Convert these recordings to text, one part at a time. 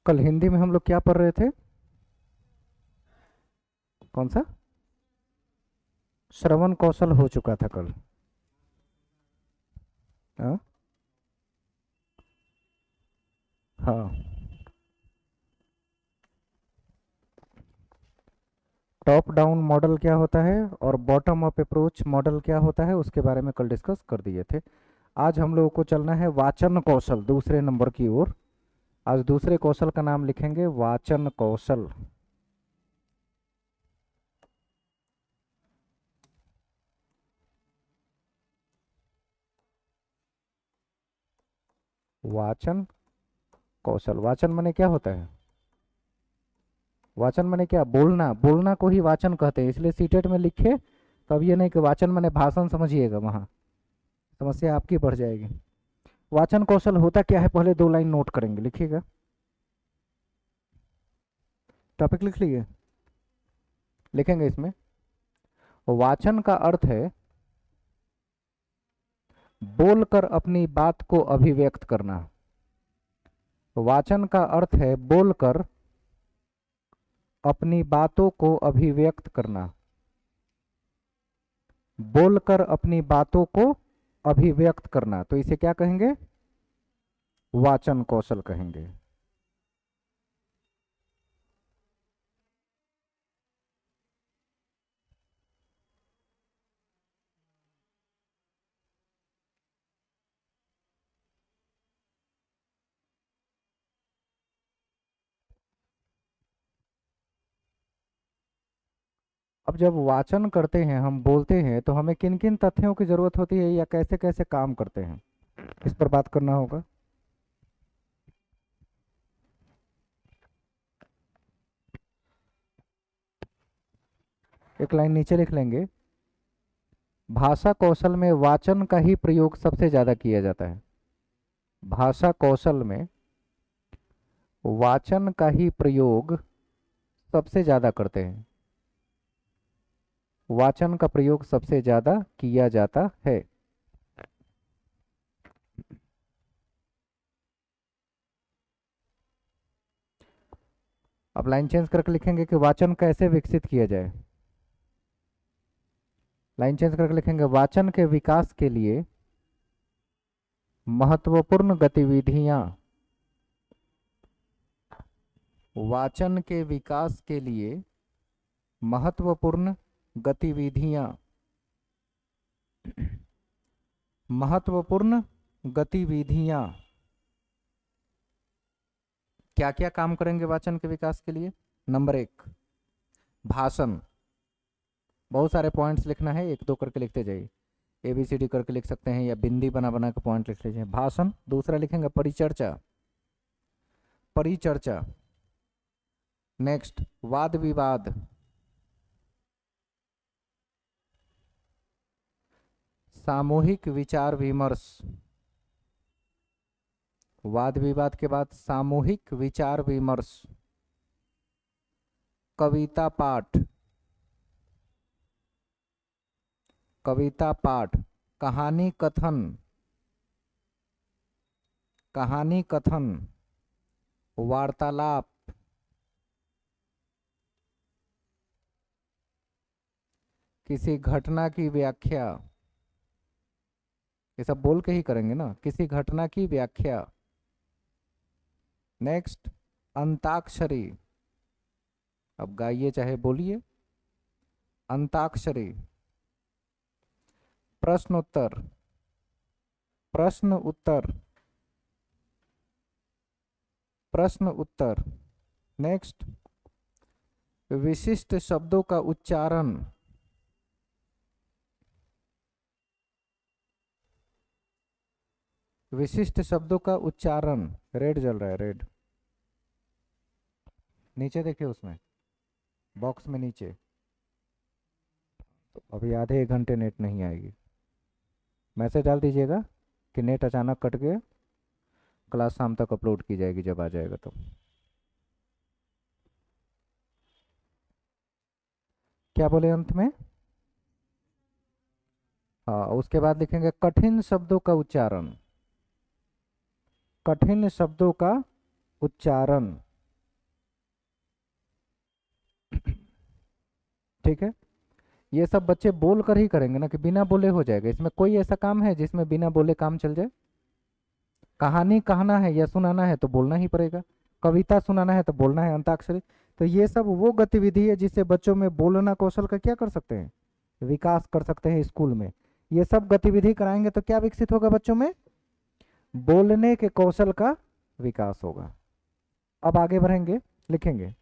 कल हिंदी में हम लोग क्या पढ़ रहे थे? कौन सा? श्रवण कौशल हो चुका था कल। हाँ हाँ। टॉप डाउन मॉडल क्या होता है और बॉटम अप अप्रोच मॉडल क्या होता है, उसके बारे में कल डिस्कस कर दिए थे। आज हम लोगों को चलना है वाचन कौशल, दूसरे नंबर की ओर। आज दूसरे कौशल का नाम लिखेंगे वाचन कौशल। वाचन कौशल। वाचन माने क्या होता है? वाचन माने क्या? बोलना। बोलना को ही वाचन कहते हैं, इसलिए सीटेट में लिखे तो अब ये नहीं कि वाचन माने भाषण समझिएगा, वहाँ समस्या आपकी बढ़ जाएगी। वाचन कौशल होता क्या है, पहले दो लाइन नोट करेंगे, लिखिएगा। टॉपिक लिख लीजिए, लिखेंगे इसमें। वाचन का अर्थ है बोलकर अपनी बात को अभिव्यक्त करना। वाचन का अर्थ है बोलकर अपनी बातों को अभिव्यक्त करना। बोलकर अपनी बातों को अभिव्यक्त करना, तो इसे क्या कहेंगे? वाचन कौशल कहेंगे। अब जब वाचन करते हैं, हम बोलते हैं, तो हमें किन किन तथ्यों की जरूरत होती है या कैसे कैसे काम करते हैं, इस पर बात करना होगा। एक लाइन नीचे लिख लेंगे। भाषा कौशल में वाचन का ही प्रयोग सबसे ज्यादा किया जाता है। भाषा कौशल में वाचन का ही प्रयोग सबसे ज्यादा करते हैं। वाचन का प्रयोग सबसे ज्यादा किया जाता है। अब लाइन चेंज करके लिखेंगे कि वाचन कैसे विकसित किया जाए। लाइन चेंज करके लिखेंगे वाचन के विकास के लिए महत्वपूर्ण गतिविधियां। वाचन के विकास के लिए महत्वपूर्ण गतिविधियां। महत्वपूर्ण गतिविधियां क्या क्या काम करेंगे वाचन के विकास के लिए? नंबर एक, भाषण। बहुत सारे पॉइंट्स लिखना है, एक दो करके लिखते जाइए। ABCD करके लिख सकते हैं या बिंदी बना बना के पॉइंट लिख लीजिए। भाषण। दूसरा लिखेंगे परिचर्चा। परिचर्चा। नेक्स्ट, वाद विवाद। सामूहिक विचार विमर्श। वाद विवाद के बाद सामूहिक विचार विमर्श। कविता पाठ। कविता पाठ। कहानी कथन। कहानी कथन। वार्तालाप। किसी घटना की व्याख्या। ये सब बोल के ही करेंगे ना, किसी घटना की व्याख्या। नेक्स्ट, अंताक्षरी। अब गाइए चाहे बोलिए। अंताक्षरी। प्रश्न उत्तर। प्रश्न उत्तर। प्रश्न उत्तर। नेक्स्ट, विशिष्ट शब्दों का उच्चारण। विशिष्ट शब्दों का उच्चारण। रेड जल रहा है, रेड। नीचे देखिए, उसमें बॉक्स में नीचे। तो अभी आधे एक घंटे नेट नहीं आएगी। मैसेज डाल दीजिएगा कि नेट अचानक कट गया, क्लास शाम तक अपलोड की जाएगी जब आ जाएगा तो। क्या बोले अंत में? हाँ, उसके बाद लिखेंगे कठिन शब्दों का उच्चारण। कठिन शब्दों का उच्चारण। ठीक है, ये सब बच्चे बोल कर ही करेंगे ना, कि बिना बोले हो जाएगा? इसमें कोई ऐसा काम है जिसमें बिना बोले काम चल जाए? कहानी कहना है या सुनाना है तो बोलना ही पड़ेगा, कविता सुनाना है तो बोलना है, अंताक्षरी। तो ये सब वो गतिविधि है जिससे बच्चों में बोलना कौशल का क्या कर सकते हैं, विकास कर सकते हैं स्कूल में। ये सब गतिविधि कराएंगे तो क्या विकसित होगा बच्चों में? बोलने के कौशल का विकास होगा। अब आगे बढ़ेंगे, लिखेंगे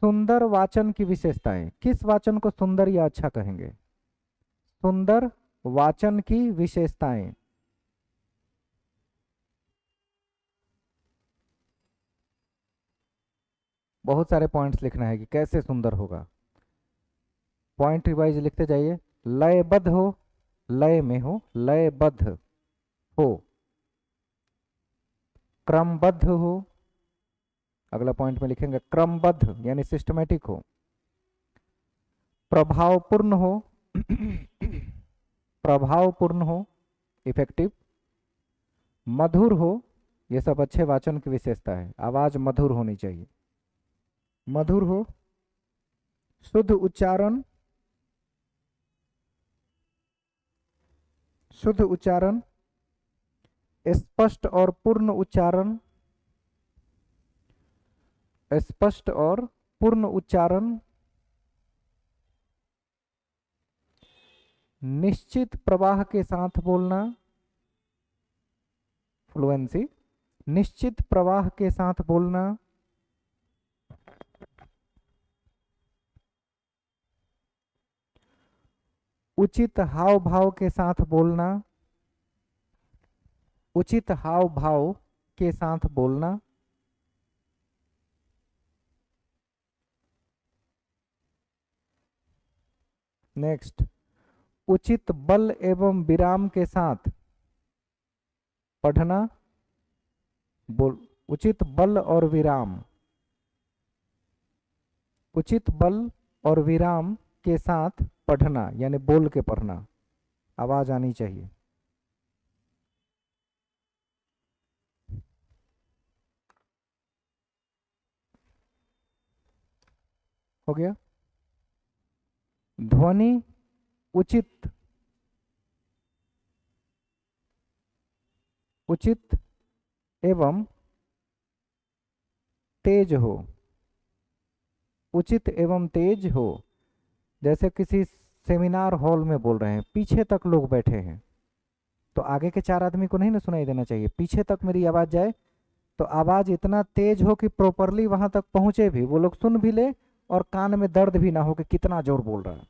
सुंदर वाचन की विशेषताएं। किस वाचन को सुंदर या अच्छा कहेंगे? सुंदर वाचन की विशेषताएं। बहुत सारे पॉइंट्स लिखना है कि कैसे सुंदर होगा, पॉइंट वाइज लिखते जाइए। लयबद्ध हो, लय में हो, लयबद्ध हो। क्रमबद्ध हो, अगला पॉइंट में लिखेंगे क्रमबद्ध यानी सिस्टमेटिक हो। प्रभावपूर्ण हो, प्रभावपूर्ण हो, इफेक्टिव। मधुर हो, ये सब अच्छे वाचन की विशेषता है, आवाज मधुर होनी चाहिए, मधुर हो। शुद्ध उच्चारण, शुद्ध उच्चारण। स्पष्ट और पूर्ण उच्चारण, स्पष्ट और पूर्ण उच्चारण। निश्चित प्रवाह के साथ बोलना, फ्लुएंसी। निश्चित प्रवाह के साथ बोलना। उचित हाव भाव के साथ बोलना, उचित हाव भाव के साथ बोलना। नेक्स्ट, उचित बल एवं विराम के साथ पढ़ना, बोल। उचित बल और विराम, उचित बल और विराम के साथ पढ़ना यानी बोल के पढ़ना, आवाज आनी चाहिए। हो गया। ध्वनि उचित, उचित एवं तेज हो, उचित एवं तेज हो। जैसे किसी सेमिनार हॉल में बोल रहे हैं, पीछे तक लोग बैठे हैं, तो आगे के चार आदमी को नहीं ना सुनाई देना चाहिए, पीछे तक मेरी आवाज जाए। तो आवाज इतना तेज हो कि प्रॉपरली वहां तक पहुंचे भी, वो लोग सुन भी ले और कान में दर्द भी ना हो कि कितना जोर बोल रहा है।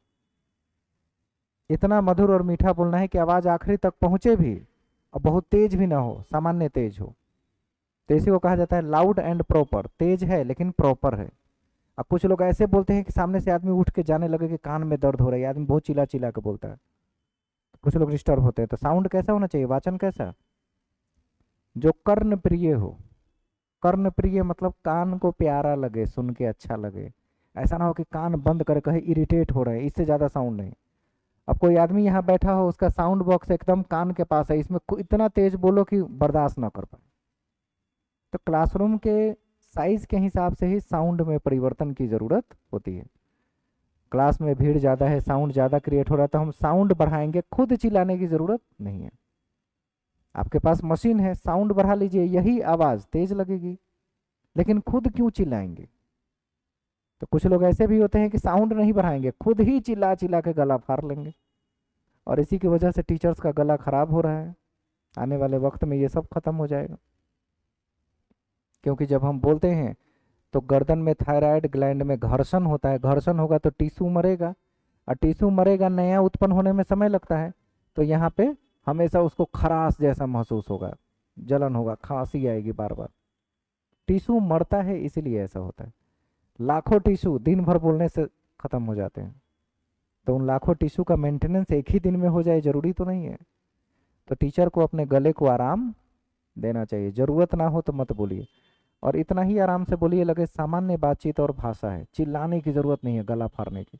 इतना मधुर और मीठा बोलना है कि आवाज आखिरी तक पहुंचे भी और बहुत तेज भी ना हो, सामान्य तेज हो। तो इसी को कहा जाता है लाउड एंड प्रॉपर। तेज है लेकिन प्रॉपर है। अब कुछ लोग ऐसे बोलते हैं कि सामने से आदमी उठ के जाने लगे कि कान में दर्द हो रहा है, आदमी बहुत चिल्ला चिल्ला के बोलता है, कुछ लोग डिस्टर्ब होते हैं। तो साउंड कैसा होना चाहिए, वाचन कैसा? जो कर्ण प्रिय हो। कर्ण प्रिय मतलब कान को प्यारा लगे, सुन के अच्छा लगे। ऐसा ना हो कि कान बंद कर कहे इरिटेट हो रहा है, इससे ज्यादा साउंड नहीं। अब कोई आदमी यहाँ बैठा हो, उसका साउंड बॉक्स एकदम कान के पास है, इसमें इतना तेज बोलो कि बर्दाश्त ना कर पाए। तो क्लासरूम के साइज के हिसाब से ही साउंड में परिवर्तन की जरूरत होती है। क्लास में भीड़ ज़्यादा है, साउंड ज़्यादा क्रिएट हो रहा है, तो हम साउंड बढ़ाएंगे, खुद चिल्लाने की ज़रूरत नहीं है। आपके पास मशीन है, साउंड बढ़ा लीजिए, यही आवाज़ तेज लगेगी, लेकिन खुद क्यों चिल्लाएंगे? तो कुछ लोग ऐसे भी होते हैं कि साउंड नहीं बढ़ाएंगे, खुद ही चिल्ला चिल्ला के गला फाड़ लेंगे, और इसी की वजह से टीचर्स का गला खराब हो रहा है। आने वाले वक्त में ये सब खत्म हो जाएगा, क्योंकि जब हम बोलते हैं तो गर्दन में थायराइड ग्लैंड में घर्षण होता है, घर्षण होगा तो टिश्यू मरेगा, और टिश्यू मरेगा, नया उत्पन्न होने में समय लगता है। तो यहाँ पे हमेशा उसको खराश जैसा महसूस होगा, जलन होगा, खांसी आएगी बार बार। टिश्यू मरता है इसीलिए ऐसा होता है। लाखों टिश्यू दिन भर बोलने से खत्म हो जाते हैं, तो उन लाखों टिश्यू का मेंटेनेंस एक ही दिन में हो जाए जरूरी तो नहीं है। तो टीचर को अपने गले को आराम देना चाहिए, जरूरत ना हो तो मत बोलिए, और इतना ही आराम से बोलिए लगे सामान्य बातचीत और भाषा है, चिल्लाने की जरूरत नहीं है गला फाड़ने की।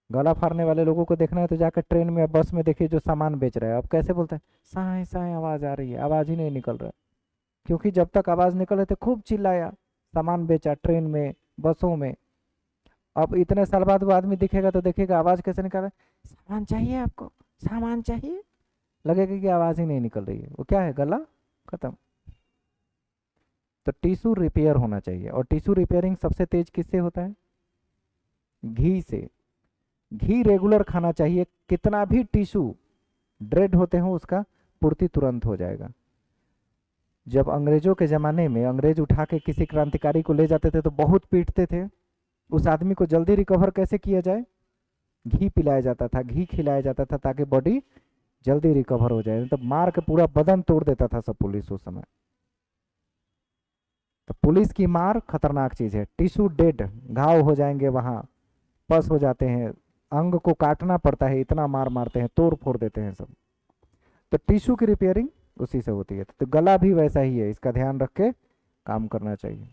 गला फाड़ने वाले लोगों को देखना है तो जाकर ट्रेन में बस में देखिए, जो सामान बेच रहा है, अब कैसे बोलता है, साए साए आवाज आ रही है, आवाज ही नहीं निकल रहा है। क्योंकि जब तक आवाज निकल रही थी खूब चिल्लाया, सामान बेचा ट्रेन में, बसों में, अब इतने साल बाद वो आदमी दिखेगा तो देखेगा आवाज कैसे निकाल रहा है, सामान चाहिए आपको, सामान चाहिए, लगेगा कि आवाज ही नहीं निकल रही है, वो क्या है, गला खत्म। तो टिश्यू रिपेयर होना चाहिए, और टिश्यू रिपेयरिंग सबसे तेज किससे होता है, घी से। घी रेगुलर खाना चाहिए, कितना भी टिश्यू ड्रेड होते हो उसका पूर्ति तुरंत हो जाएगा। जब अंग्रेजों के ज़माने में अंग्रेज उठा के किसी क्रांतिकारी को ले जाते थे तो बहुत पीटते थे, उस आदमी को जल्दी रिकवर कैसे किया जाए, घी पिलाया जाता था, घी खिलाया जाता था, ताकि बॉडी जल्दी रिकवर हो जाए। तो मार के पूरा बदन तोड़ देता था सब पुलिस उस समय। तो पुलिस की मार खतरनाक चीज़ है। टिश्यू डेड, घाव हो जाएंगे, वहाँ पस हो जाते हैं, अंग को काटना पड़ता है, इतना मार मारते हैं, तोड़ फोड़ देते हैं सब। तो टिश्यू की रिपेयरिंग उसी से होती है। तो गला भी वैसा ही है, इसका ध्यान रख के काम करना चाहिए।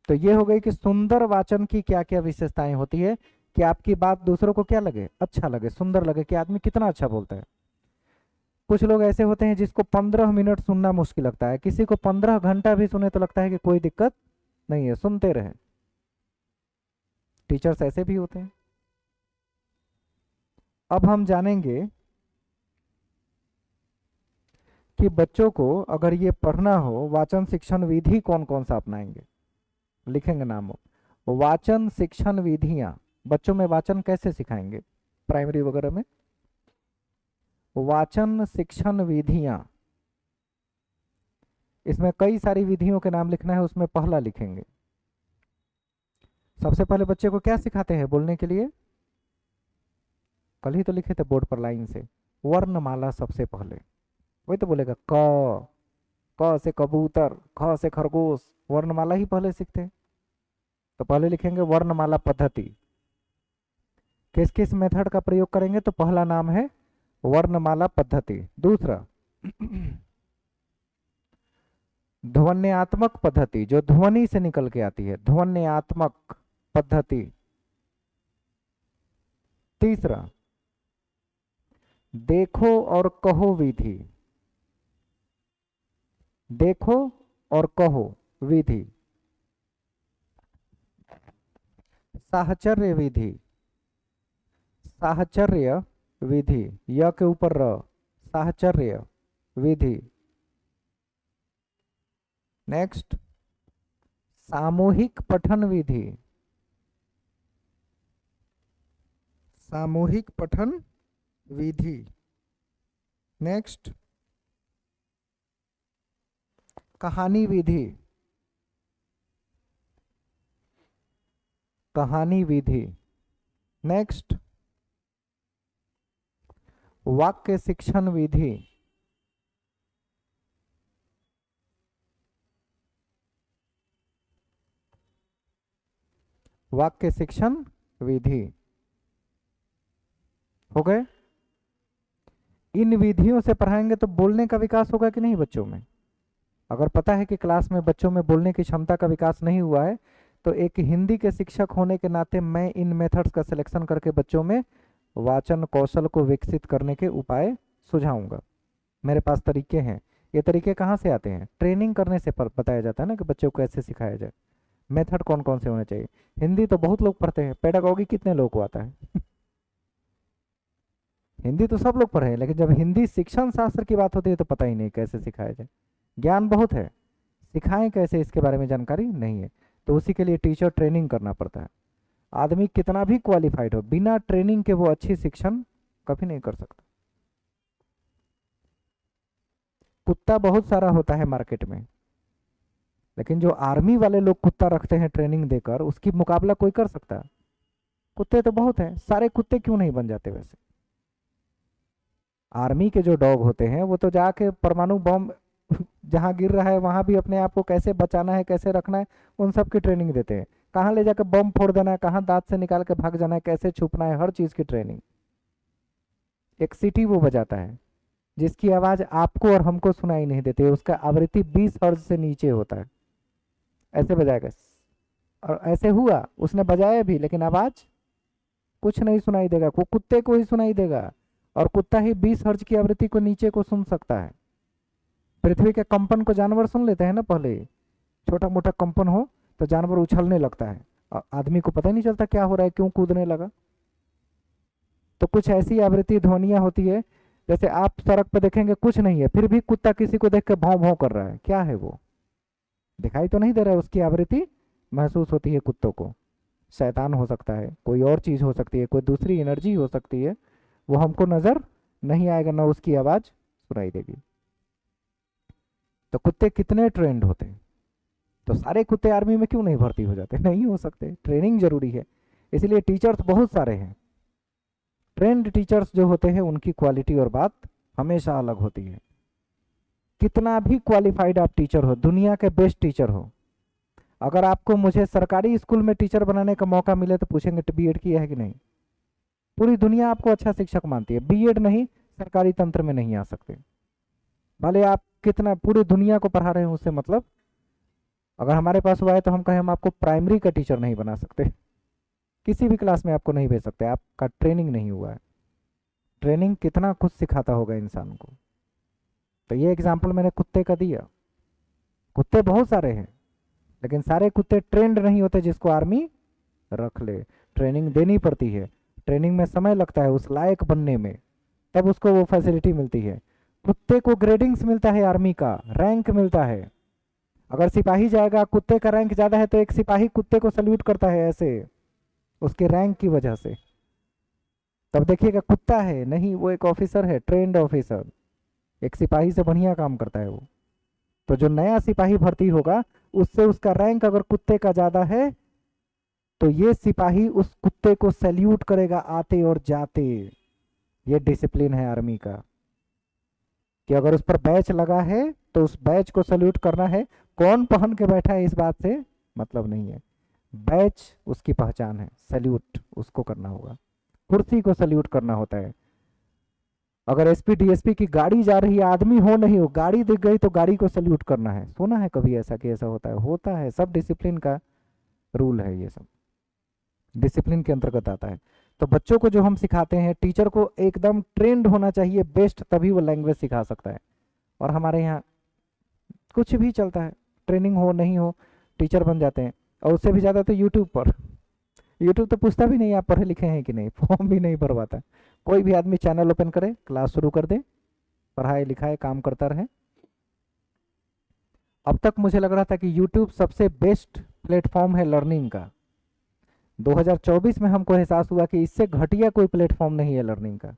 तो ये हो गई कि सुंदर वाचन की क्या क्या विशेषताएं होती है, कि आपकी बात दूसरों को क्या लगे, अच्छा लगे, सुंदर लगे, कि आदमी कितना अच्छा बोलता है। कुछ लोग ऐसे होते हैं जिसको 15 मिनट सुनना मुश्किल लगता है, किसी को 15 घंटा भी सुने तो लगता है कि कोई दिक्कत नहीं है, सुनते रहे। टीचर्स ऐसे भी होते हैं। अब हम जानेंगे कि बच्चों को अगर ये पढ़ना हो, वाचन शिक्षण विधि कौन कौन सा अपनाएंगे, लिखेंगे नाम हो। वाचन शिक्षण विधियां, बच्चों में वाचन कैसे सिखाएंगे प्राइमरी वगैरह में, वाचन शिक्षण विधियां, इसमें कई सारी विधियों के नाम लिखना है, उसमें पहला लिखेंगे। सबसे पहले बच्चे को क्या सिखाते हैं बोलने के लिए, कल ही तो लिखे थे बोर्ड पर लाइन से, वर्णमाला सबसे पहले। वही तो बोलेगा क से कबूतर, ख से खरगोश, वर्णमाला ही पहले सीखते हैं। तो पहले लिखेंगे वर्णमाला पद्धति। किस किस मेथड का प्रयोग करेंगे, तो पहला नाम है वर्णमाला पद्धति। दूसरा ध्वन्यात्मक पद्धति, जो ध्वनि से निकल के आती है, ध्वन्यात्मक पद्धति। तीसरा देखो और कहो विधि, देखो और कहो विधि। साहचर्य विधि, साहचर्य विधि, य के ऊपर र, साहचर्य विधि। नेक्स्ट सामूहिक पठन विधि, सामूहिक पठन विधि। नेक्स्ट कहानी विधि, कहानी विधि। नेक्स्ट वाक्य शिक्षण विधि, वाक्य शिक्षण विधि। हो गए। इन विधियों से पढ़ाएंगे तो बोलने का विकास होगा कि नहीं बच्चों में। अगर पता है कि क्लास में बच्चों में बोलने की क्षमता का विकास नहीं हुआ है, तो एक हिंदी के शिक्षक होने के नाते मैं इन मेथड्स का सिलेक्शन करके बच्चों में वाचन कौशल को विकसित करने के उपाय सुझाऊंगा। मेरे पास तरीके हैं। ये तरीके कहाँ से आते हैं, ट्रेनिंग करने से बताया जाता है ना, कि बच्चों को कैसे सिखाया जाए, मेथड कौन कौन से होने चाहिए। हिंदी तो बहुत लोग पढ़ते हैं, पेडागॉगी कितने लोग को आता है हिंदी तो सब लोग पढ़े हैं, लेकिन जब हिंदी शिक्षण शास्त्र की बात होती है तो पता ही नहीं कैसे सिखाया जाए। ज्ञान बहुत है, सिखाएं कैसे इसके बारे में जानकारी नहीं है। तो उसी के लिए टीचर ट्रेनिंग करना पड़ता है। आदमी कितना भी क्वालिफाइड हो, बिना ट्रेनिंग के वो अच्छी शिक्षण कभी नहीं कर सकता। कुत्ता बहुत सारा होता है मार्केट में, लेकिन जो आर्मी वाले लोग कुत्ता रखते हैं ट्रेनिंग देकर, उसकी मुकाबला कोई कर सकता है। कुत्ते तो बहुत हैं, सारे कुत्ते क्यों नहीं बन जाते वैसे। आर्मी के जो डॉग होते हैं वो तो जाके परमाणु बम जहां गिर रहा है वहां भी अपने आप को कैसे बचाना है, कैसे रखना है, उन सब की ट्रेनिंग देते हैं। कहाँ ले जाकर बम फोड़ देना है, कहाँ दांत से निकाल के भाग जाना है, कैसे छुपना है, हर चीज की ट्रेनिंग। एक सीटी वो बजाता है जिसकी आवाज आपको और हमको सुनाई नहीं देती है, उसका आवृत्ति 20 हर्ट्ज से नीचे होता है। ऐसे बजाएगा, और ऐसे हुआ, उसने बजाया भी लेकिन आवाज कुछ नहीं सुनाई देगा, वो कुत्ते को ही सुनाई देगा। और कुत्ता ही 20 हर्ट्ज की आवृत्ति को नीचे को सुन सकता है। पृथ्वी के कंपन को जानवर सुन लेते हैं ना, पहले छोटा मोटा कंपन हो तो जानवर उछलने लगता है, आदमी को पता ही नहीं चलता क्या हो रहा है, क्यों कूदने लगा। तो कुछ ऐसी आवृत्ति ध्वनियां होती है, जैसे आप सड़क पर देखेंगे कुछ नहीं है, फिर भी कुत्ता किसी को देख के भौं भौं कर रहा है, क्या है वो, दिखाई तो नहीं दे रहा है, उसकी आवृत्ति महसूस होती है कुत्तों को। शैतान हो सकता है, कोई और चीज हो सकती है, कोई दूसरी एनर्जी हो सकती है, वो हमको नजर नहीं आएगा, ना उसकी आवाज सुनाई देगी। तो कुत्ते कितने ट्रेंड होते हैं? तो सारे कुत्ते आर्मी में क्यों नहीं भर्ती हो जाते? नहीं हो सकते, ट्रेनिंग जरूरी है। इसलिए टीचर्स बहुत सारे हैं। ट्रेंड टीचर्स जो होते हैं उनकी क्वालिटी और बात हमेशा अलग होती है। कितना भी क्वालिफाइड आप टीचर हो, दुनिया के बेस्ट टीचर हो, अगर आपको मुझे सरकारी स्कूल में टीचर बनाने का मौका मिले तो पूछेंगे तो बीएड किया है कि नहीं। पूरी दुनिया आपको अच्छा शिक्षक मानती है, बीएड नहीं, सरकारी तंत्र में नहीं आ सकते। भले आप कितना पूरी दुनिया को पढ़ा रहे हो, उससे मतलब अगर हमारे पास हुआ है तो हम कहें हम आपको प्राइमरी का टीचर नहीं बना सकते, किसी भी क्लास में आपको नहीं भेज सकते, आपका ट्रेनिंग नहीं हुआ है। ट्रेनिंग कितना कुछ सिखाता होगा इंसान को। तो ये एग्जाम्पल मैंने कुत्ते का दिया। कुत्ते बहुत सारे हैं, लेकिन सारे कुत्ते ट्रेंड नहीं होते जिसको आर्मी रख ले। ट्रेनिंग देनी पड़ती है, ट्रेनिंग में समय लगता है उस लायक बनने में, तब उसको वो फैसिलिटी मिलती है। कुत्ते को ग्रेडिंग्स मिलता है, आर्मी का रैंक मिलता है। अगर सिपाही जाएगा, कुत्ते का रैंक ज्यादा है तो एक सिपाही कुत्ते को सल्यूट करता है ऐसे, उसके रैंक की वजह से। तब देखिएगा कुत्ता है नहीं, वो एक ऑफिसर है, ट्रेंड ऑफिसर, एक सिपाही से बढ़िया काम करता है वो। तो जो नया सिपाही भर्ती होगा, उससे उसका रैंक अगर कुत्ते का ज्यादा है तो ये सिपाही उस कुत्ते को सैल्यूट करेगा आते और जाते। ये डिसिप्लिन है आर्मी का, कि अगर उस पर बैच लगा है तो उस बैच को सैल्यूट करना है। कौन पहन के बैठा है इस बात से मतलब नहीं है, बैच उसकी पहचान है, सैल्यूट उसको करना होगा। कुर्सी को सैल्यूट करना होता है। अगर एसपी डीएसपी की गाड़ी जा रही है, आदमी हो नहीं हो, गाड़ी दिख गई तो गाड़ी को सैल्यूट करना है। सुना है कभी ऐसा कि ऐसा होता है? होता है, सब डिसिप्लिन का रूल है, ये सब डिसिप्लिन के अंतर्गत आता है। तो बच्चों को जो हम सिखाते हैं, टीचर को एकदम ट्रेंड होना चाहिए बेस्ट, तभी वो लैंग्वेज सिखा सकता है। और हमारे यहाँ कुछ भी चलता है, ट्रेनिंग हो नहीं हो टीचर बन जाते हैं। और उससे भी ज़्यादा तो यूट्यूब पर, यूट्यूब तो पूछता भी नहीं आप पढ़े लिखे हैं कि नहीं, फॉर्म भी नहीं भरवाता। कोई भी आदमी चैनल ओपन करे, क्लास शुरू कर दे, पढ़ाई लिखाई काम करता रहे। अब तक मुझे लग रहा था कि यूट्यूब सबसे बेस्ट प्लेटफॉर्म है लर्निंग का। 2024 में हमको एहसास हुआ कि इससे घटिया कोई प्लेटफॉर्म नहीं है लर्निंग का।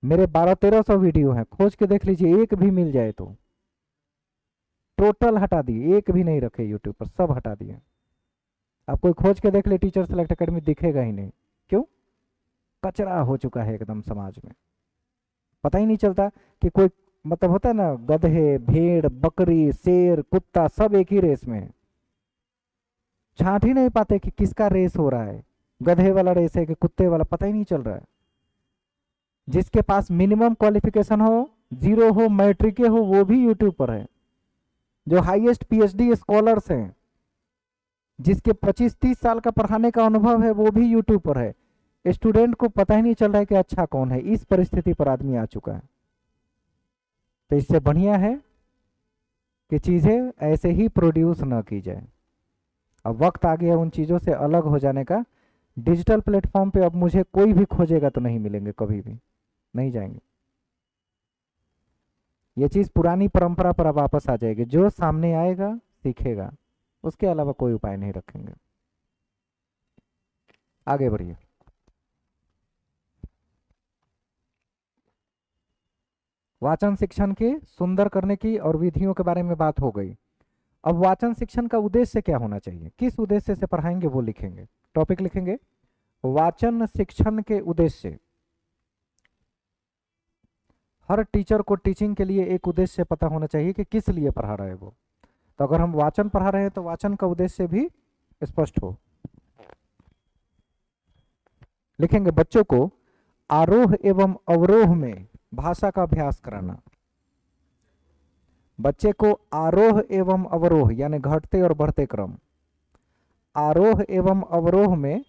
मेरे 1200-1300 वीडियो हैं, खोज के देख लीजिए, एक भी मिल जाए तो। टोटल हटा दिए, एक भी नहीं रखे यूट्यूब पर, सब हटा दिए। आप कोई खोज के देख ले, टीचर सेलेक्ट अकेडमी दिखेगा ही नहीं। क्यों? कचरा हो चुका है एकदम समाज में। पता ही नहीं चलता कि कोई, मतलब होता है ना, गधे भेड़ बकरी शेर कुत्ता सब एक ही रेस में है। छांट ही नहीं पाते कि किसका रेस हो रहा है, गधे वाला रेस है कि कुत्ते वाला, पता ही नहीं चल रहा है। जिसके पास मिनिमम क्वालिफिकेशन हो, जीरो हो, मैट्रिक हो, वो भी यूट्यूब पर है। जो हाईएस्ट पीएचडी स्कॉलर्स हैं, जिसके 25-30 साल का पढ़ाने का अनुभव है, वो भी यूट्यूब पर है। स्टूडेंट को पता ही नहीं चल रहा है कि अच्छा कौन है। इस परिस्थिति पर आदमी आ चुका है। तो इससे बढ़िया है कि चीजें ऐसे ही प्रोड्यूस ना की जाए। अब वक्त आ गया उन चीजों से अलग हो जाने का। डिजिटल प्लेटफॉर्म पे अब मुझे कोई भी खोजेगा तो नहीं मिलेंगे, कभी भी नहीं जाएंगे। ये चीज पुरानी परंपरा पर अब वापस आ जाएगी, जो सामने आएगा सीखेगा, उसके अलावा कोई उपाय नहीं रखेंगे। आगे बढ़िए। वाचन शिक्षण के सुंदर करने की और विधियों के बारे में बात हो गई। अब वाचन शिक्षण का उद्देश्य क्या होना चाहिए, किस उद्देश्य से पढ़ाएंगे वो लिखेंगे, टॉपिक लिखेंगे। वाचन शिक्षण के उद्देश्य। हर टीचर को टीचिंग के लिए एक उद्देश्य पता होना चाहिए कि किस लिए पढ़ा रहे हैं वो। तो अगर हम वाचन पढ़ा रहे हैं तो वाचन का उद्देश्य भी स्पष्ट हो। लिखेंगे बच्चों को आरोह एवं अवरोह में भाषा का अभ्यास कराना। बच्चे को आरोह एवं अवरोह यानी घटते और बढ़ते क्रम, आरोह एवं अवरोह में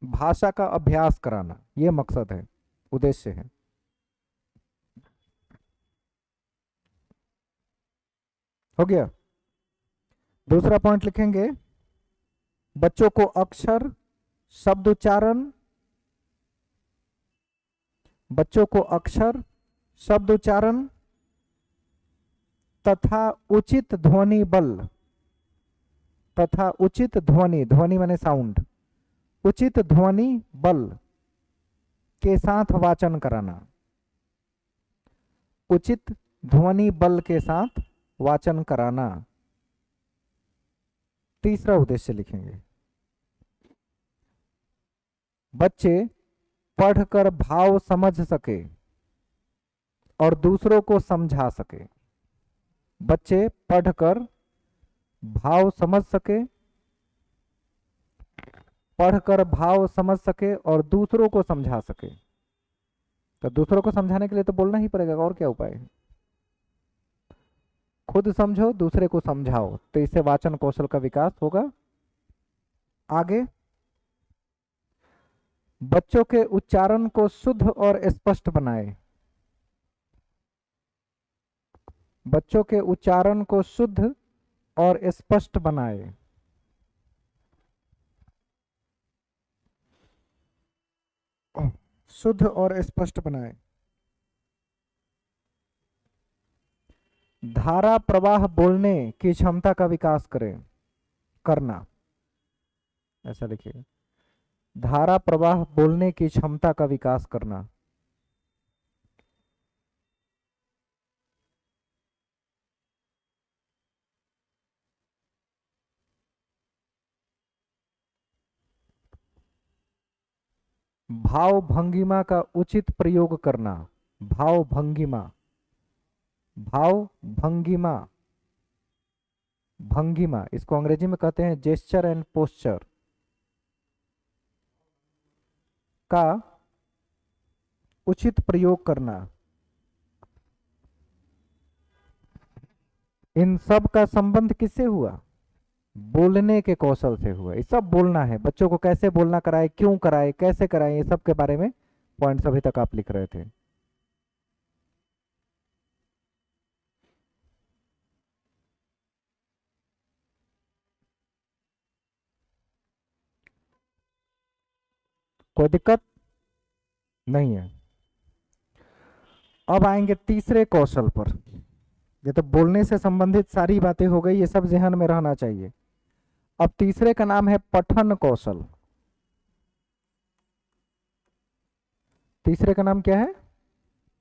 भाषा का अभ्यास कराना, यह मकसद है, उद्देश्य है। हो गया। दूसरा पॉइंट लिखेंगे, बच्चों को अक्षर, शब्द उच्चारण, बच्चों को अक्षर, शब्द उच्चारण तथा उचित ध्वनि बल, तथा उचित ध्वनि, ध्वनि माने साउंड, उचित ध्वनि बल के साथ वाचन कराना, उचित ध्वनि बल के साथ वाचन कराना। तीसरा उद्देश्य लिखेंगे, बच्चे पढ़कर भाव समझ सके और दूसरों को समझा सके। बच्चे पढ़कर भाव समझ सके, पढ़कर भाव समझ सके और दूसरों को समझा सके। तो दूसरों को समझाने के लिए तो बोलना ही पड़ेगा, और क्या उपाय है? खुद समझो, दूसरे को समझाओ, तो इससे वाचन कौशल का विकास होगा। आगे, बच्चों के उच्चारण को शुद्ध और स्पष्ट बनाए, बच्चों के उच्चारण को शुद्ध और स्पष्ट बनाए। शुद्ध और स्पष्ट बनाए। धारा प्रवाह बोलने की क्षमता का विकास करें, करना, ऐसा लिखिए, धारा प्रवाह बोलने की क्षमता का विकास करना। भाव भंगिमा का उचित प्रयोग करना, भाव भंगिमा, भाव भंगिमा, भंगिमा इसको अंग्रेजी में कहते हैं जेस्चर एंड पोस्चर का उचित प्रयोग करना। इन सब का संबंध किससे हुआ? बोलने के कौशल से हुआ। ये सब बोलना है, बच्चों को कैसे बोलना कराए, क्यों कराए, कैसे कराए, ये सब के बारे में पॉइंट्स अभी तक आप लिख रहे थे। कोई दिक्कत नहीं है। अब आएंगे तीसरे कौशल पर। ये तो बोलने से संबंधित सारी बातें हो गई, ये सब ध्यान में रहना चाहिए। अब तीसरे का नाम है पठन कौशल। तीसरे का नाम क्या है?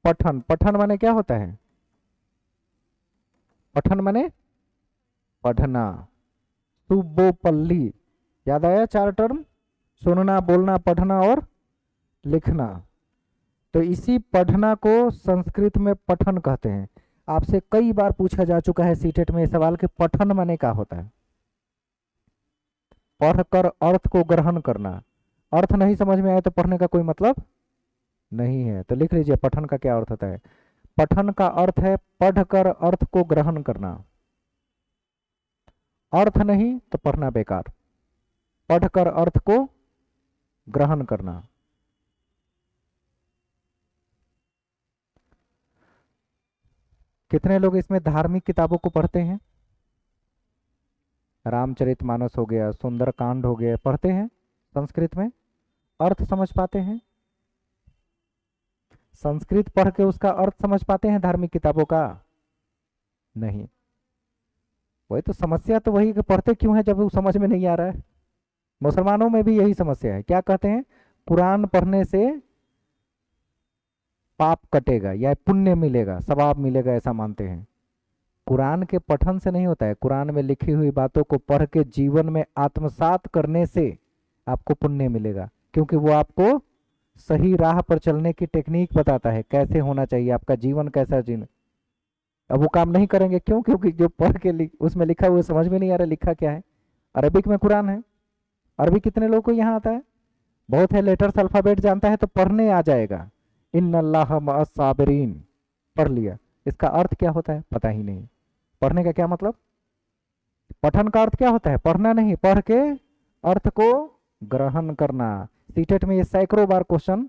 पठन। पठन माने क्या होता है? पठन माने पढ़ना। सुबोपल्ली, याद आया चार टर्म? सुनना, बोलना, पढ़ना और लिखना। तो इसी पढ़ना को संस्कृत में पठन कहते हैं। आपसे कई बार पूछा जा चुका है सीटेट में ये सवाल कि पठन माने क्या होता है? पढ़कर अर्थ को ग्रहण करना। अर्थ नहीं समझ में आए तो पढ़ने का कोई मतलब नहीं है। तो लिख लीजिए पठन का क्या अर्थ होता है। पठन का अर्थ है पढ़कर अर्थ को ग्रहण करना। अर्थ नहीं तो पढ़ना बेकार। पढ़कर अर्थ को ग्रहण करना। कितने लोग इसमें धार्मिक किताबों को पढ़ते हैं? रामचरितमानस हो गया, सुंदरकांड हो गया, पढ़ते हैं संस्कृत में? अर्थ समझ पाते हैं? संस्कृत पढ़ के उसका अर्थ समझ पाते हैं धार्मिक किताबों का? नहीं। वही तो समस्या, तो वही कि पढ़ते क्यों है जब वो समझ में नहीं आ रहा है। मुसलमानों में भी यही समस्या है। क्या कहते हैं? कुरान पढ़ने से पाप कटेगा या पुण्य मिलेगा, सवाब मिलेगा, ऐसा मानते हैं। कुरान के पठन से नहीं होता है। कुरान में लिखी हुई बातों को पढ़ के जीवन में आत्मसात करने से आपको पुण्य मिलेगा, क्योंकि वो आपको सही राह पर चलने की टेक्निक बताता है, कैसे होना चाहिए, आपका जीवन कैसा जीना। अब वो काम नहीं करेंगे, क्यों? क्योंकि जो पढ़ के उसमें लिखा हुआ समझ में नहीं आ रहा लिखा क्या है। अरबिक में कुरान है। अरबी कितने लोगों को यहाँ आता है? बहुत है। लेटर्स अल्फाबेट जानता है तो पढ़ने आ जाएगा। इन्नल्लाह मअस साबिरीन पढ़ लिया। इसका अर्थ क्या होता है पता ही नहीं। पढ़ने का क्या मतलब? पठन का अर्थ क्या होता है? पढ़ना नहीं, पढ़ के अर्थ को ग्रहण करना। सीटेट में ये सैकड़ों बार क्वेश्चन,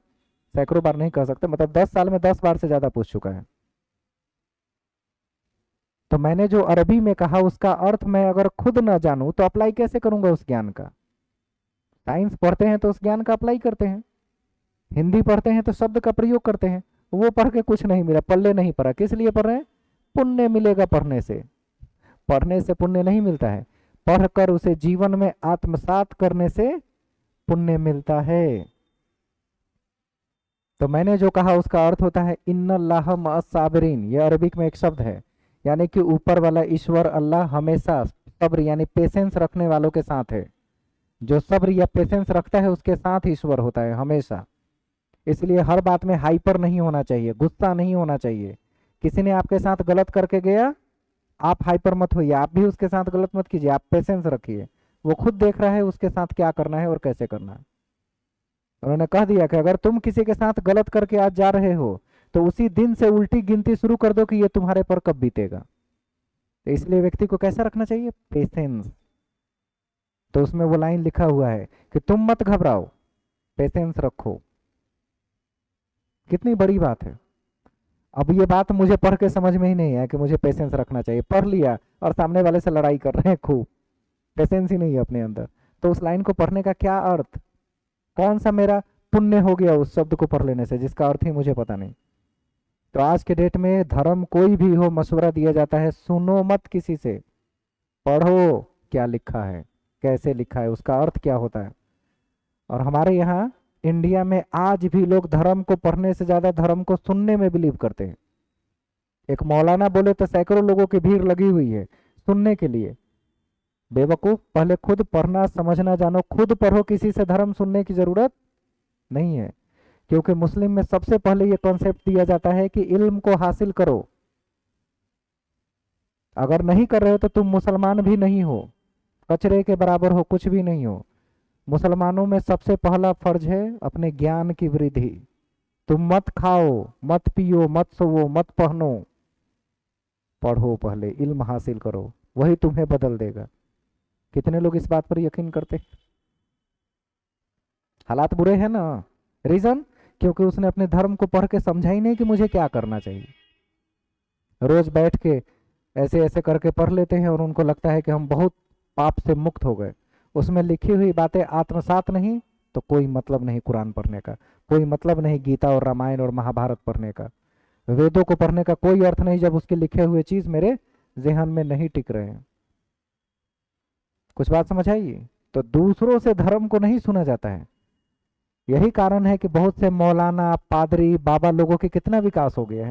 सैकड़ों बार नहीं कह सकते, मतलब 10 साल में 10 बार से ज्यादा पूछ चुका है। तो मैंने जो अरबी में कहा उसका अर्थ मैं अगर खुद ना जानूं तो अप्लाई कैसे करूंगा उस ज्ञान का? साइंस पढ़ते हैं तो उस ज्ञान का अप्लाई करते हैं, हिंदी पढ़ते हैं तो शब्द का प्रयोग करते हैं। वो पढ़ के कुछ नहीं मिला, पल्ले नहीं पड़ा, किस लिए पढ़ रहे हैं? पुण्य मिलेगा पढ़ने से। पढ़ने से पुण्य नहीं मिलता है, पढ़कर उसे जीवन में आत्मसात करने से पुण्य मिलता है। तो मैंने जो कहा उसका अर्थ होता है इन्नल्लाह मअस साबिरीन, ये अरबिक में एक शब्द है, यानी कि ऊपर वाला ईश्वर अल्लाह हमेशा सब्र यानी पेशेंस रखने वालों के साथ है। जो सब्र या पेशेंस रखता है उसके साथ ईश्वर होता है हमेशा। इसलिए हर बात में हाइपर नहीं होना चाहिए, गुस्सा नहीं होना चाहिए। किसी ने आपके साथ गलत करके गया, आप हाइपर मत होइए, आप भी उसके साथ गलत मत कीजिए, आप पेशेंस रखिए। वो खुद देख रहा है उसके साथ क्या करना है और कैसे करना है। उन्होंने कह दिया कि अगर तुम किसी के साथ गलत करके आज जा रहे हो तो उसी दिन से उल्टी गिनती शुरू कर दो कि ये तुम्हारे पर कब बीतेगा। तो इसलिए व्यक्ति को कैसा रखना चाहिए? पेशेंस। तो उसमें वो लाइन लिखा हुआ है कि तुम मत घबराओ, पेशेंस रखो। कितनी बड़ी बात है। अब ये बात मुझे पढ़ के समझ में ही नहीं है कि मुझे पेशेंस रखना चाहिए, पढ़ लिया और सामने वाले से लड़ाई कर रहे हैं खूब, पेशेंस ही नहीं है अपने अंदर। तो उस लाइन को पढ़ने का क्या अर्थ, कौन सा मेरा पुण्य हो गया उस शब्द को पढ़ लेने से जिसका अर्थ ही मुझे पता नहीं। तो आज के डेट में धर्म कोई भी हो, मशवरा दिया जाता है सुनो मत किसी से, पढ़ो क्या लिखा है, कैसे लिखा है, उसका अर्थ क्या होता है। और हमारे यहाँ इंडिया में आज भी लोग धर्म को पढ़ने से ज्यादा धर्म को सुनने में बिलीव करते हैं। एक मौलाना बोले तो सैकड़ों लोगों की भीड़ लगी हुई है सुनने के लिए। बेवकूफ, पहले खुद पढ़ना समझना जानो, खुद पढ़ो, किसी से धर्म सुनने की जरूरत नहीं है। क्योंकि मुस्लिम में सबसे पहले ये कॉन्सेप्ट दिया जाता है कि इल्म को हासिल करो। अगर नहीं कर रहे हो तो तुम मुसलमान भी नहीं हो, कचरे के बराबर हो, कुछ भी नहीं हो। मुसलमानों में सबसे पहला फर्ज है अपने ज्ञान की वृद्धि। तुम मत खाओ, मत पियो, मत सोवो, मत पहनो, पढ़ो, पहले इल्म हासिल करो, वही तुम्हें बदल देगा। कितने लोग इस बात पर यकीन करते? हालात बुरे हैं ना, रीजन क्योंकि उसने अपने धर्म को पढ़ के समझा ही नहीं कि मुझे क्या करना चाहिए। रोज बैठ के ऐसे ऐसे करके पढ़ लेते हैं और उनको लगता है कि हम बहुत पाप से मुक्त हो गए। उसमें लिखी हुई बातें आत्मसात नहीं तो कोई मतलब नहीं कुरान पढ़ने का, कोई मतलब नहीं गीता और रामायण और महाभारत पढ़ने का, वेदों को पढ़ने का कोई अर्थ नहीं जब उसके लिखे हुए चीज मेरे जहन में नहीं टिक रहे हैं। कुछ बात समझ आई? तो दूसरों से धर्म को नहीं सुना जाता है। यही कारण है कि बहुत से मौलाना, पादरी, बाबा लोगों के कितना विकास हो गया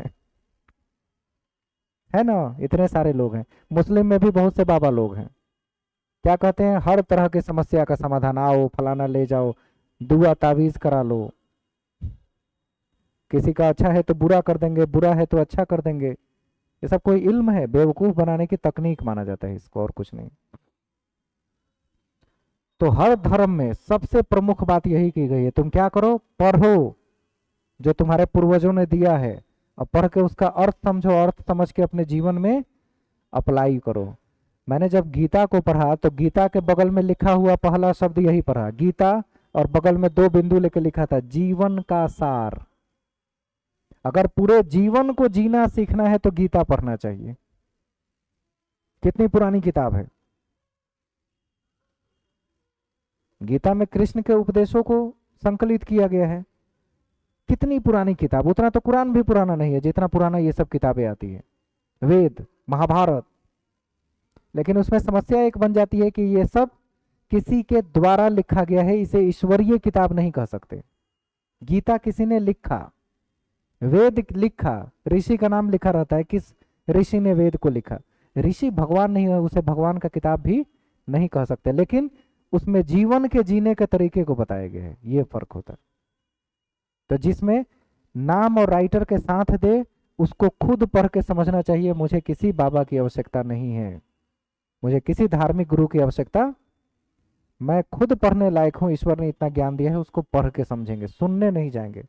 है ना। इतने सारे लोग हैं, मुस्लिम में भी बहुत से बाबा लोग हैं। क्या कहते हैं? हर तरह की समस्या का समाधान, आओ फलाना ले जाओ, दुआ तावीज करा लो, किसी का अच्छा है तो बुरा कर देंगे, बुरा है तो अच्छा कर देंगे। ये सब कोई इल्म है? बेवकूफ बनाने की तकनीक माना जाता है इसको, और कुछ नहीं। तो हर धर्म में सबसे प्रमुख बात यही की गई है, तुम क्या करो? पढ़ो जो तुम्हारे पूर्वजों ने दिया है, और पढ़ के उसका अर्थ समझो, अर्थ समझ के अपने जीवन में अप्लाई करो। मैंने जब गीता को पढ़ा तो गीता के बगल में लिखा हुआ पहला शब्द यही पढ़ा, गीता, और बगल में 2 बिंदु लेके लिखा था जीवन का सार। अगर पूरे जीवन को जीना सीखना है तो गीता पढ़ना चाहिए। कितनी पुरानी किताब है। गीता में कृष्ण के उपदेशों को संकलित किया गया है। कितनी पुरानी किताब, उतना तो कुरान भी पुराना नहीं है जितना पुराना ये सब किताबें आती है, वेद, महाभारत। लेकिन उसमें समस्या एक बन जाती है कि ये सब किसी के द्वारा लिखा गया है, इसे ईश्वरीय किताब नहीं कह सकते। गीता किसी ने लिखा, वेद लिखा, ऋषि का नाम लिखा रहता है, किस ऋषि ने वेद को लिखा। ऋषि भगवान नहीं है, उसे भगवान का किताब भी नहीं कह सकते, लेकिन उसमें जीवन के जीने के तरीके को बताया गया है, ये फर्क होता है। तो जिसमें नाम और राइटर के साथ दे उसको खुद पढ़ के समझना चाहिए। मुझे किसी बाबा की आवश्यकता नहीं है, मुझे किसी धार्मिक गुरु की आवश्यकता, मैं खुद पढ़ने लायक हूं, ईश्वर ने इतना ज्ञान दिया है, उसको पढ़ के समझेंगे, सुनने नहीं जाएंगे।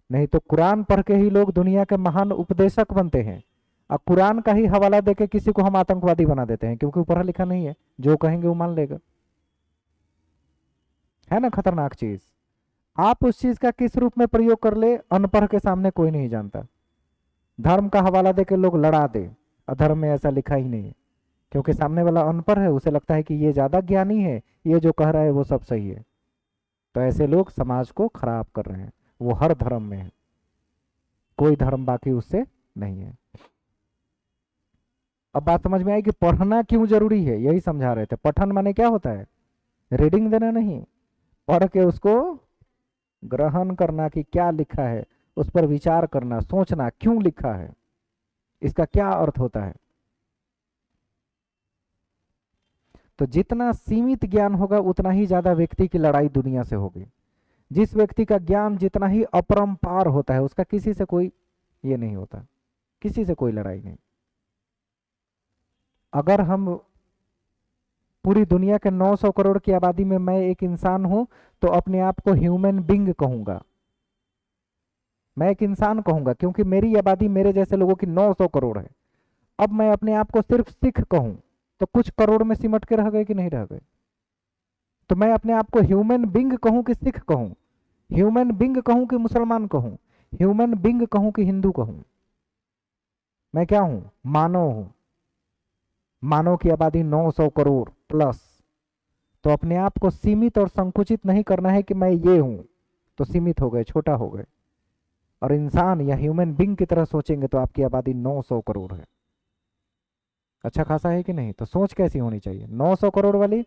नहीं तो कुरान पढ़ के ही लोग दुनिया के महान उपदेशक बनते हैं, और कुरान का ही हवाला देके किसी को हम आतंकवादी बना देते हैं, क्योंकि वो पढ़ा लिखा नहीं है, जो कहेंगे वो मान लेगा। है ना खतरनाक चीज। आप उस चीज का किस रूप में प्रयोग कर ले, अनपढ़ के सामने कोई नहीं जानता। धर्म का हवाला देके लोग लड़ा दे, अधर्म में ऐसा लिखा ही नहीं है, क्योंकि सामने वाला अनपढ़ है, उसे लगता है कि ये ज्यादा ज्ञानी है, ये जो कह रहा है वो सब सही है। तो ऐसे लोग समाज को खराब कर रहे हैं। वो हर धर्म में है, कोई धर्म बाकी उससे नहीं है। अब बात समझ में आई कि पढ़ना क्यों जरूरी है, यही समझा रहे थे। पठन माने क्या होता है? रीडिंग देना नहीं, पढ़ के उसको ग्रहण करना कि क्या लिखा है, उस पर विचार करना, सोचना क्यों लिखा है, इसका क्या अर्थ होता है। तो जितना सीमित ज्ञान होगा उतना ही ज्यादा व्यक्ति की लड़ाई दुनिया से होगी। जिस व्यक्ति का ज्ञान जितना ही अपरंपार होता है उसका किसी से कोई ये नहीं होता, किसी से कोई लड़ाई नहीं। अगर हम पूरी दुनिया के 900 करोड़ की आबादी में मैं एक इंसान हूं तो अपने आप को ह्यूमन बींग कहूंगा। मैं एक इंसान कहूंगा क्योंकि मेरी आबादी मेरे जैसे लोगों की 900 करोड़ है। अब मैं अपने आप को सिर्फ सिख कहूं तो कुछ करोड़ में सिमट के रह गए कि नहीं रह गए? तो मैं अपने आप को ह्यूमन बींग कहूं कि सिख कहूं, ह्यूमन बींग कहूं कि मुसलमान कहूं, ह्यूमन बींग कहूं कि हिंदू कहूं? मैं क्या हूं? मानव हूं। मानव की आबादी 900 करोड़ प्लस। तो अपने आप को सीमित और संकुचित नहीं करना है कि मैं ये हूं, तो सीमित हो गए, छोटा हो गए। और इंसान या ह्यूमन बींग की तरह सोचेंगे तो आपकी आबादी 900 करोड़ है। अच्छा खासा है कि नहीं? तो सोच कैसी होनी चाहिए? 900 करोड़ वाली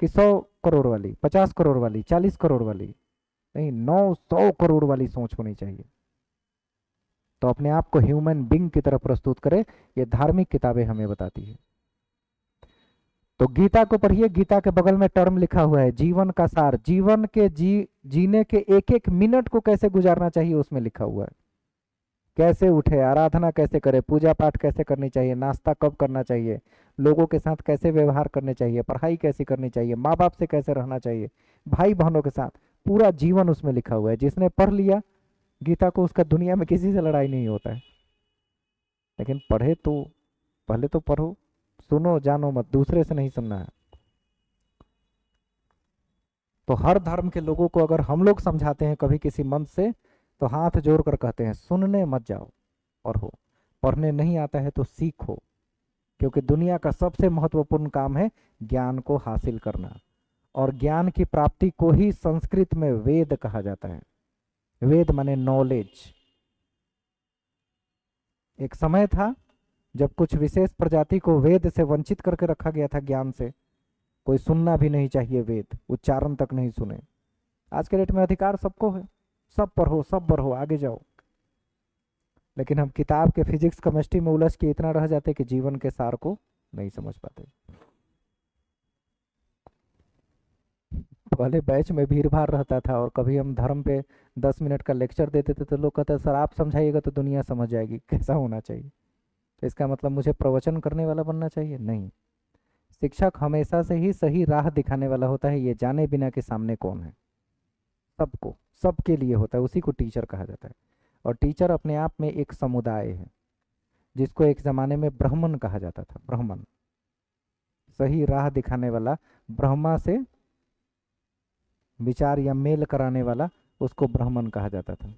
कि 100 करोड़ वाली, 50 करोड़ वाली, 40 करोड़ वाली? नहीं, 900 करोड़ वाली सोच होनी चाहिए। तो अपने आप को ह्यूमन बींग की तरह प्रस्तुत करें, ये धार्मिक किताबें हमें बताती है। तो गीता को पढ़िए, गीता के बगल में टर्म लिखा हुआ है जीवन का सार। जीवन के जीने के एक एक मिनट को कैसे गुजारना चाहिए उसमें लिखा हुआ है। कैसे उठे, आराधना कैसे करे, पूजा पाठ कैसे करनी चाहिए, नाश्ता कब करना चाहिए, लोगों के साथ कैसे व्यवहार करने चाहिए, पढ़ाई कैसे करनी चाहिए, माँ बाप से कैसे रहना चाहिए, भाई बहनों के साथ, पूरा जीवन उसमें लिखा हुआ है। जिसने पढ़ लिया गीता को उसका दुनिया में किसी से लड़ाई नहीं होता है। लेकिन पढ़े तो पहले तो पढ़ो, सुनो जानो मत, दूसरे से नहीं सुनना है। तो हर धर्म के लोगों को अगर हम लोग समझाते हैं कभी किसी मंच से तो हाथ जोड़कर कहते हैं सुनने मत जाओ, पढ़ो। पढ़ने नहीं आता है तो सीखो, क्योंकि दुनिया का सबसे महत्वपूर्ण काम है ज्ञान को हासिल करना। और ज्ञान की प्राप्ति को ही संस्कृत में वेद कहा जाता है। वेद माने नॉलेज। एक समय था जब कुछ विशेष प्रजाति को वेद से वंचित करके रखा गया था, ज्ञान से। कोई सुनना भी नहीं चाहिए, वेद उच्चारण तक नहीं सुने। आज के डेट में अधिकार सबको है, सब पढ़ो, सब बढ़ो, आगे जाओ। लेकिन हम किताब के फिजिक्स केमिस्ट्री में उलझ के इतना रह जाते कि जीवन के सार को नहीं समझ पाते। पहले बैच में भीड़ भाड़ रहता था और कभी हम धर्म पे 10 मिनट का लेक्चर देते थे तो लोग कहते सर आप समझाइएगा तो दुनिया समझ जाएगी, कैसा होना चाहिए? तो इसका मतलब मुझे प्रवचन करने वाला बनना चाहिए? नहीं। शिक्षक हमेशा से ही सही राह दिखाने वाला होता है, ये जाने बिना के सामने कौन है। सबको, सबके लिए होता है, उसी को टीचर कहा जाता है। और टीचर अपने आप में एक समुदाय है, जिसको एक जमाने में ब्राह्मण कहा जाता था। ब्राह्मण, सही राह दिखाने वाला, ब्रह्मा से विचार या मेल कराने वाला, उसको ब्राह्मण कहा जाता था।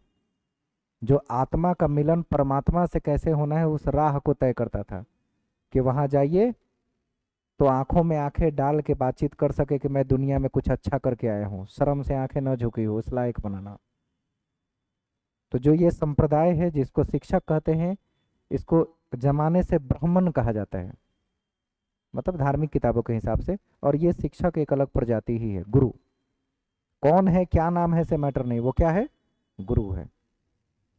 जो आत्मा का मिलन परमात्मा से कैसे होना है उस राह को तय करता था, कि वहां जाइए तो आंखों में आंखें डाल के बातचीत कर सके कि मैं दुनिया में कुछ अच्छा करके आया हूँ, शर्म से आंखें न झुकी हो, उस लायक बनाना। तो जो ये संप्रदाय है जिसको शिक्षक कहते हैं, इसको जमाने से ब्राह्मण कहा जाता है, मतलब धार्मिक किताबों के हिसाब से। और ये शिक्षक एक अलग प्रजाति ही है। गुरु कौन है, क्या नाम है से मैटर नहीं, वो क्या है? गुरु है।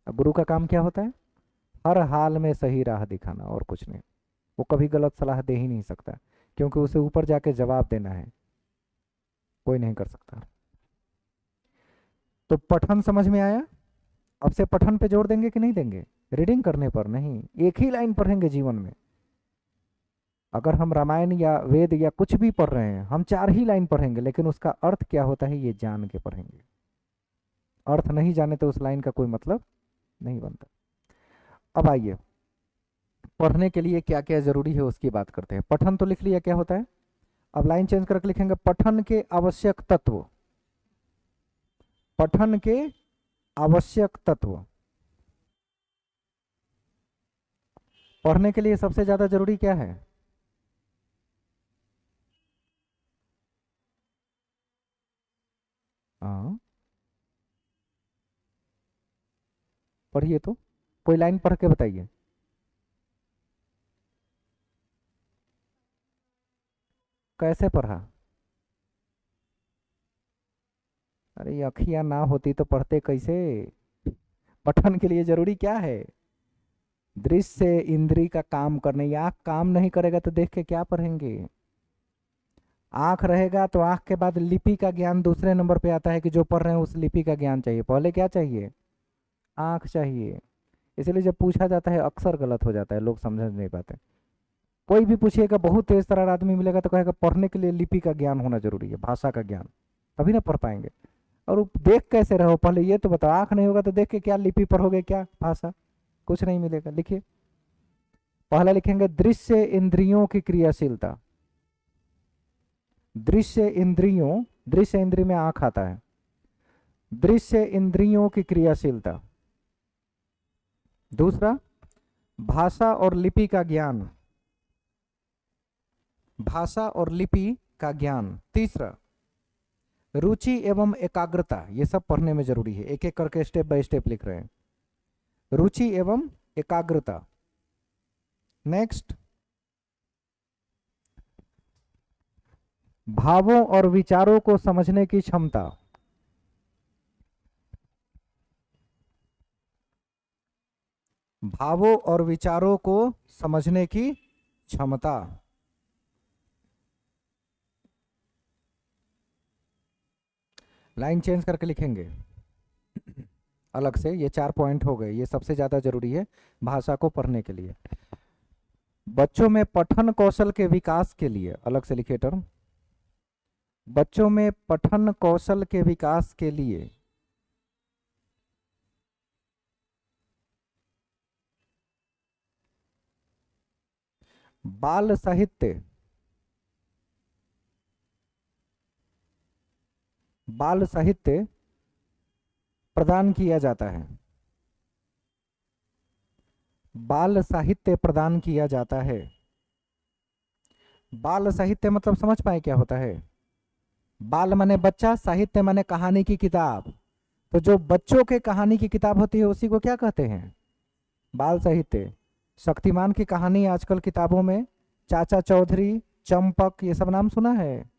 अब गुरु का काम क्या होता है? हर हाल में सही राह दिखाना, और कुछ नहीं। वो कभी गलत सलाह दे ही नहीं सकता, क्योंकि उसे ऊपर जाके जवाब देना है, कोई नहीं कर सकता। तो पठन समझ में आया? अब से पठन पे जोर देंगे कि नहीं देंगे? रीडिंग करने पर नहीं, एक ही लाइन पढ़ेंगे जीवन में। अगर हम रामायण या वेद या कुछ भी पढ़ रहे हैं, हम 4 ही लाइन पढ़ेंगे, लेकिन उसका अर्थ क्या होता है ये जान के पढ़ेंगे। अर्थ नहीं जाने तो उस लाइन का कोई मतलब नहीं बनता। अब आइए, पढ़ने के लिए क्या क्या जरूरी है उसकी बात करते हैं। पठन तो लिख लिया, क्या होता है? अब लाइन चेंज करके लिखेंगे पठन के आवश्यक तत्व। पठन के आवश्यक तत्व। पढ़ने के लिए सबसे ज्यादा जरूरी क्या है? हाँ पढ़िए तो, कोई लाइन पढ़ के बताइए। कैसे पढ़ा? अरे ये अखियां ना होती तो पढ़ते कैसे? पठन के लिए जरूरी क्या है? दृश्य इंद्री का काम करने, ये आँख काम नहीं करेगा तो देख के क्या पढ़ेंगे? आँख रहेगा तो आँख के बाद लिपि का ज्ञान दूसरे नंबर पे आता है, कि जो पढ़ रहे हैं उस लिपि का ज्ञान चाहिए। पहले क्या चाहिए? आँख चाहिए। इसलिए जब पूछा जाता है अक्सर गलत हो जाता है, लोग समझ नहीं पाते। कोई भी पूछिएगा, बहुत तेज तर्रार आदमी मिलेगा तो कहेगा पढ़ने के लिए लिपि का ज्ञान होना जरूरी है, भाषा का ज्ञान, तभी ना पढ़ पाएंगे। और वो देख कैसे रहो, पहले ये तो बताओ। आँख नहीं होगा तो देख के क्या लिपि पढ़ोगे, क्या भाषा? कुछ नहीं मिलेगा। लिखिए, पहला लिखेंगे दृश्य इंद्रियों की क्रियाशीलता। दृश्य इंद्रियों, दृश्य इंद्रिय में आंख आता है। दृश्य इंद्रियों की क्रियाशीलता। दूसरा, भाषा और लिपि का ज्ञान। भाषा और लिपि का ज्ञान। तीसरा, रुचि एवं एकाग्रता। ये सब पढ़ने में जरूरी है, एक एक करके स्टेप बाय स्टेप लिख रहे हैं। रुचि एवं एकाग्रता। नेक्स्ट, भावों और विचारों को समझने की क्षमता। भावों और विचारों को समझने की क्षमता। लाइन चेंज करके लिखेंगे अलग से। ये 4 पॉइंट हो गए, ये सबसे ज्यादा जरूरी है भाषा को पढ़ने के लिए। बच्चों में पठन कौशल के विकास के लिए अलग से लिखिए टर्म। बच्चों में पठन कौशल के विकास के लिए बाल साहित्य, बाल साहित्य प्रदान किया जाता है। बाल साहित्य प्रदान किया जाता है। बाल साहित्य मतलब समझ पाए क्या होता है? बाल माने बच्चा, साहित्य माने कहानी की किताब। तो जो बच्चों के कहानी की किताब होती है उसी को क्या कहते हैं? बाल साहित्य। शक्तिमान की कहानी आजकल किताबों में, चाचा चौधरी, चंपक, ये सब नाम सुना है?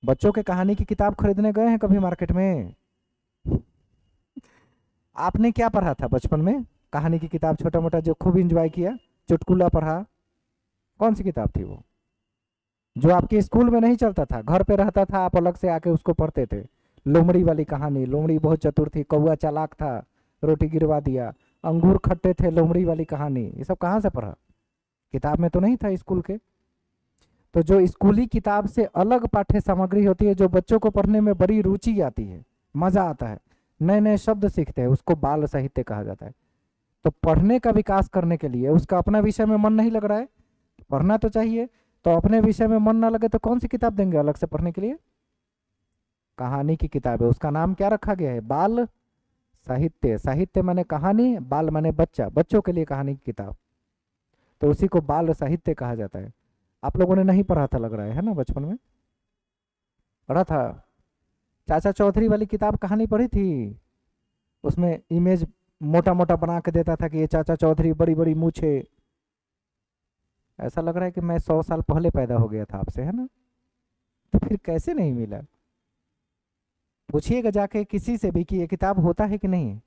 बच्चों के कहानी की किताब खरीदने गए हैं कभी मार्केट में? आपने क्या पढ़ा था बचपन में? कहानी की किताब छोटा मोटा जो खूब इंजॉय किया, चुटकुला पढ़ा, कौन सी किताब थी वो? जो आपके स्कूल में नहीं चलता था, घर पे रहता था, आप अलग से आके उसको पढ़ते थे। लोमड़ी वाली कहानी, लोमड़ी बहुत चतुर थी, कौआ चालाक था, रोटी गिरवा दिया, अंगूर खट्टे थे, लोमड़ी वाली कहानी, ये सब कहाँ से पढ़ा? किताब में तो नहीं था स्कूल के। तो जो स्कूली किताब से अलग पाठ्य सामग्री होती है, जो बच्चों को पढ़ने में बड़ी रुचि आती है, मजा आता है, नए नए शब्द सीखते हैं, उसको बाल साहित्य कहा जाता है। तो पढ़ने का विकास करने के लिए, उसका अपना विषय में मन नहीं लग रहा है, पढ़ना तो चाहिए। तो अपने विषय में मन ना लगे तो कौन सी किताब देंगे अलग से पढ़ने के लिए? कहानी की किताब है, उसका नाम क्या रखा गया है? बाल साहित्य। साहित्य माने कहानी, बाल माने बच्चा, बच्चों के लिए कहानी की किताब, तो उसी को बाल साहित्य कहा जाता है। आप लोगों ने नहीं पढ़ा था लग रहा है ना? बचपन में पढ़ा था। चाचा चौधरी वाली किताब कहानी पढ़ी थी? उसमें इमेज मोटा मोटा बना के देता था कि ये चाचा चौधरी, बड़ी बड़ी मूछे। ऐसा लग रहा है कि मैं 100 साल पहले पैदा हो गया था आपसे, है ना? तो फिर कैसे नहीं मिला? पूछिएगा जाके किसी से भी कि ये किताब होता है कि नहीं।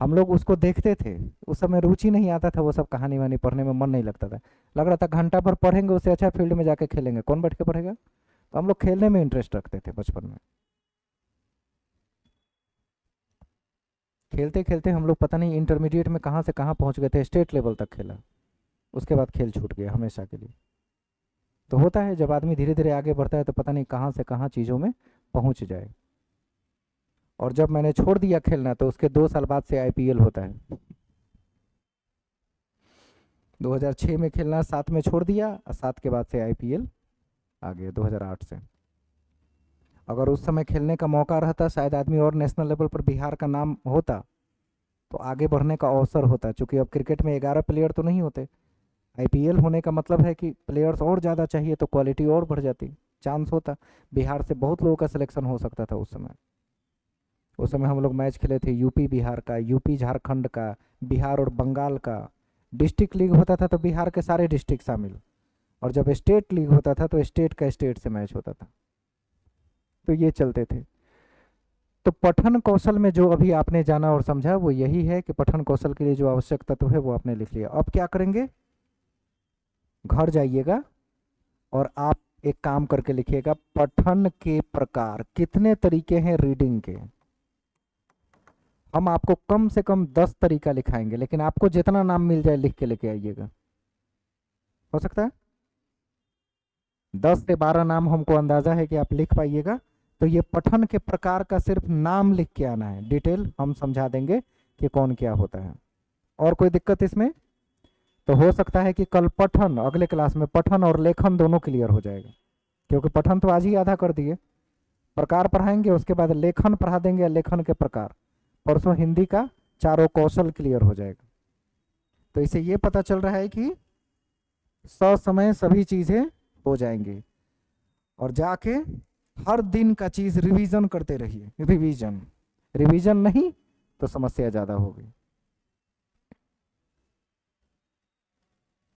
हम लोग उसको देखते थे, उस समय रुचि नहीं आता था, वो सब कहानी वानी पढ़ने में मन नहीं लगता था। लग रहा था घंटा भर पढ़ेंगे, उससे अच्छा फील्ड में जाके खेलेंगे। कौन बैठ के पढ़ेगा? तो हम लोग खेलने में इंटरेस्ट रखते थे बचपन में। खेलते खेलते हम लोग पता नहीं इंटरमीडिएट में कहाँ से कहाँ पहुँच गए थे, स्टेट लेवल तक खेला, उसके बाद खेल छूट गया हमेशा के लिए। तो होता है जब आदमी धीरे धीरे आगे बढ़ता है तो पता नहीं कहाँ से कहाँ चीज़ों में पहुँच जाए। और जब मैंने छोड़ दिया खेलना तो उसके 2 साल बाद से आईपीएल होता है। 2006 में खेलना, 7 में छोड़ दिया, और 7 के बाद से आईपीएल आ गया 2008 से। अगर उस समय खेलने का मौका रहता, शायद आदमी और नेशनल लेवल पर बिहार का नाम होता, तो आगे बढ़ने का अवसर होता। क्योंकि अब क्रिकेट में 11 प्लेयर तो नहीं होते, आईपीएल होने का मतलब है कि प्लेयर्स और ज़्यादा चाहिए, तो क्वालिटी और बढ़ जाती। चांस होता, बिहार से बहुत लोगों का सिलेक्शन हो सकता था उस समय हम लोग मैच खेले थे यूपी बिहार का, यूपी झारखंड का, बिहार और बंगाल का। डिस्ट्रिक्ट लीग होता था तो बिहार के सारे डिस्ट्रिक्ट शामिल, और जब स्टेट लीग होता था तो स्टेट का स्टेट से मैच होता था, तो ये चलते थे। तो पठन कौशल में जो अभी आपने जाना और समझा वो यही है कि पठन कौशल के लिए जो आवश्यक तत्व है वो आपने लिख लिया। अब क्या करेंगे, घर जाइएगा और आप एक काम करके लिखिएगा, पठन के प्रकार, कितने तरीके हैं रीडिंग के। हम आपको कम से कम 10 तरीका लिखाएंगे, लेकिन आपको जितना नाम मिल जाए लिख के लेके आइएगा। हो सकता है 10 से 12 नाम हमको अंदाजा है कि आप लिख पाइएगा। तो ये पठन के प्रकार का सिर्फ नाम लिख के आना है, डिटेल हम समझा देंगे कि कौन क्या होता है। और कोई दिक्कत इसमें? तो हो सकता है कि कल पठन, अगले क्लास में पठन और लेखन दोनों क्लियर हो जाएगा, क्योंकि पठन तो आज ही आधा कर दिए, प्रकार पढ़ाएंगे, उसके बाद लेखन पढ़ा देंगे, लेखन के प्रकार। परसों हिंदी का चारों कौशल क्लियर हो जाएगा। तो इसे ये पता चल रहा है कि ससमय सभी चीजें हो जाएंगी, और जाके हर दिन का चीज रिवीजन करते रहिए। रिवीजन नहीं तो समस्या ज्यादा होगी।